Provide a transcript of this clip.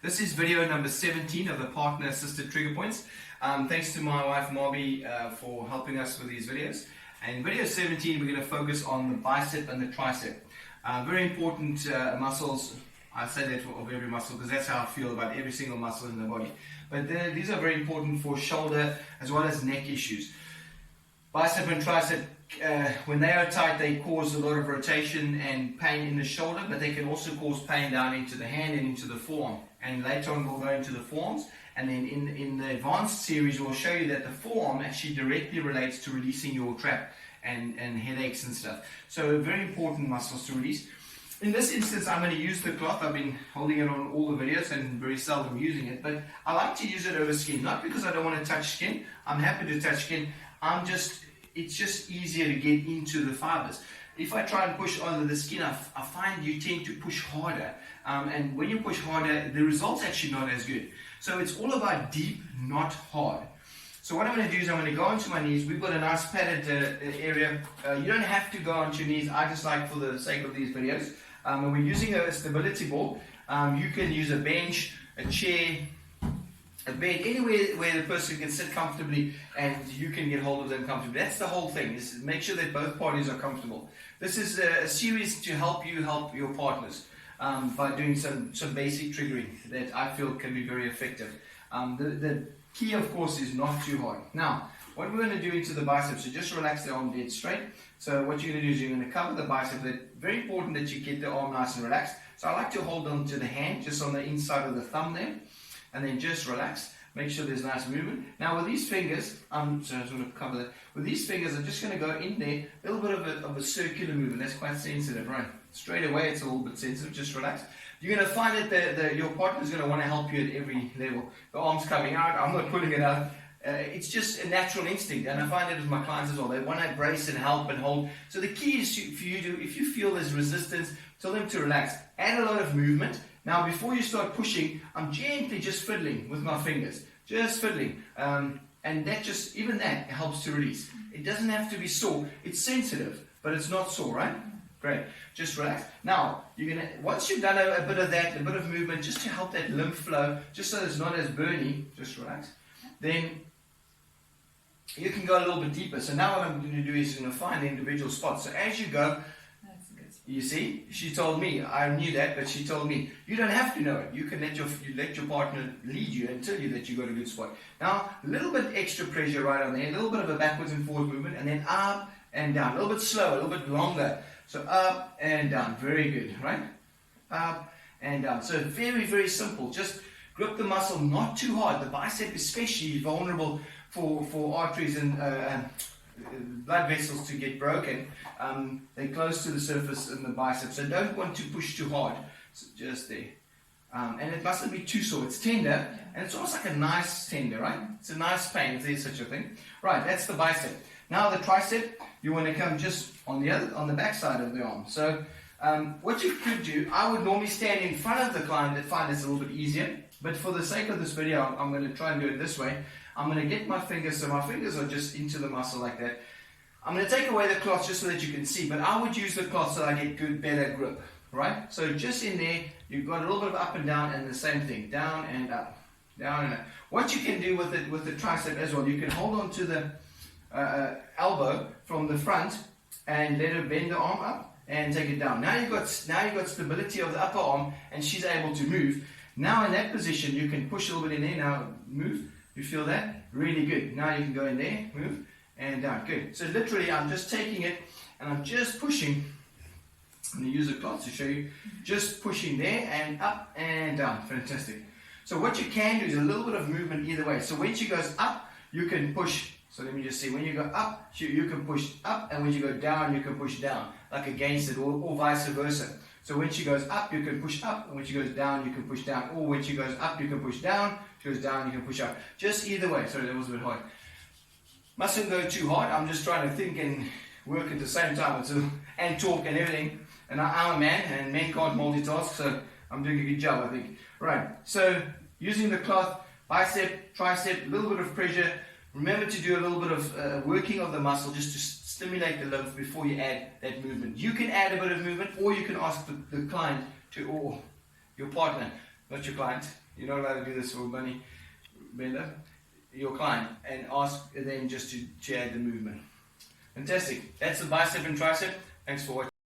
This is video number 17 of the partner assisted trigger points. Thanks to my wife Marby for helping us with these videos. And in video 17 we're going to focus on the bicep and the tricep. Very important muscles. I say that of every muscle because that's how I feel about every single muscle in the body. But these are very important for shoulder as well as neck issues. Bicep and tricep, when they are tight, they cause a lot of rotation and pain in the shoulder, but they can also cause pain down into the hand and into the forearm. And later on we'll go into the forearms, and then in the advanced series we'll show you that the forearm actually directly relates to releasing your trap and headaches and stuff. So very important muscles to release. In this instance I'm going to use the cloth. I've been holding it on all the videos and very seldom using it, but I like to use it over skin, not because I don't want to touch skin. I'm happy to touch skin. It's just easier to get into the fibers. If I try and push under the skin, I find you tend to push harder. And when you push harder, the result's actually not as good. So it's all about deep, not hard. So what I'm going to do is I'm going to go onto my knees. We've got a nice padded area. You don't have to go onto your knees. I just like, for the sake of these videos. When we're using a stability ball, you can use a bench, a chair, a bed, anywhere where the person can sit comfortably and you can get hold of them comfortably. That's the whole thing, is make sure that both parties are comfortable. This is a series to help you help your partners by doing some basic triggering that I feel can be very effective. The key, of course, is not too hard. Now, what we're going to do into the biceps, so just relax the arm dead straight. So what you're going to do is you're going to cover the bicep. Very important that you get the arm nice and relaxed. So I like to hold on to the hand, just on the inside of the thumb there. And then just relax, make sure there's nice movement. Now with these fingers, so I just want to cover that. With these fingers, I'm just going to go in there, a little bit of a circular movement. That's quite sensitive, right? Straight away, it's a little bit sensitive. Just relax. You're going to find that your partner is going to want to help you at every level. The arm's coming out. I'm not pulling it out. It's just a natural instinct, and I find it with my clients as well. They want to brace and help and hold. So the key is for you to, if you feel there's resistance, tell them to relax. Add a lot of movement. Now, before you start pushing, I'm gently just fiddling with my fingers, just fiddling, and even that helps to release. It doesn't have to be sore. It's sensitive, but it's not sore, right? Great. Just relax. Now, once you've done a bit of that, a bit of movement, just to help that lymph flow, just so it's not as burny, just relax. Then you can go a little bit deeper. So now what I'm going to do is I'm going to find the individual spots. So as you go, you see, she told me, I knew that, but she told me, you don't have to know it. You can let your partner lead you and tell you that you got a good spot. Now, a little bit extra pressure right on there, a little bit of a backwards and forward movement, and then up and down, a little bit slower, a little bit longer. So up and down, very good, right? Up and down. So very, very simple. Just grip the muscle, not too hard. The bicep especially vulnerable for arteries and blood vessels to get broken. They're close to the surface in the bicep, so don't want to push too hard. So just there. And it mustn't be too sore. It's tender, and it's almost like a nice tender, right? It's a nice pain, if there's such a thing. Right, that's the bicep. Now the tricep, you want to come just on the back side of the arm. So what you could do, I would normally stand in front of the client. I find it's a little bit easier, but for the sake of this video, I'm going to try and do it this way. I'm going to get my fingers, so my fingers are just into the muscle like that. I'm going to take away the cloth just so that you can see, but I would use the cloth so I get good, better grip, right? So just in there, you've got a little bit of up and down, and the same thing, down and up, down and up. What you can do with the tricep as well, you can hold on to the elbow from the front and let her bend the arm up and take it down. Now you've got stability of the upper arm, and she's able to move. Now in that position, you can push a little bit in there. Now move. You feel that? Really good. Now you can go in there, move, and down. Good. So literally, I'm just taking it, and I'm just pushing. I'm going to use a cloth to show you. Just pushing there, and up and down. Fantastic. So what you can do is a little bit of movement either way. So when she goes up, you can push. So let me just see. When you go up, you can push up, and when you go down, you can push down, like against it, or vice versa. So when she goes up, you can push up, and when she goes down, you can push down. Or when she goes up, you can push down. She goes down, you can push up. Just either way. Sorry, that was a bit hard. Mustn't go too hard. I'm just trying to think and work at the same time, and talk and everything. And I'm a man, and men can't multitask, so I'm doing a good job, I think. Right. So using the cloth, bicep, tricep, a little bit of pressure. Remember to do a little bit of working of the muscle just to stimulate the lymph before you add that movement. You can add a bit of movement, or you can ask the client or your partner not your client. You're not allowed to do this for money, Brenda. Your client, and ask them just to add the movement. Fantastic. That's the bicep and tricep. Thanks for watching.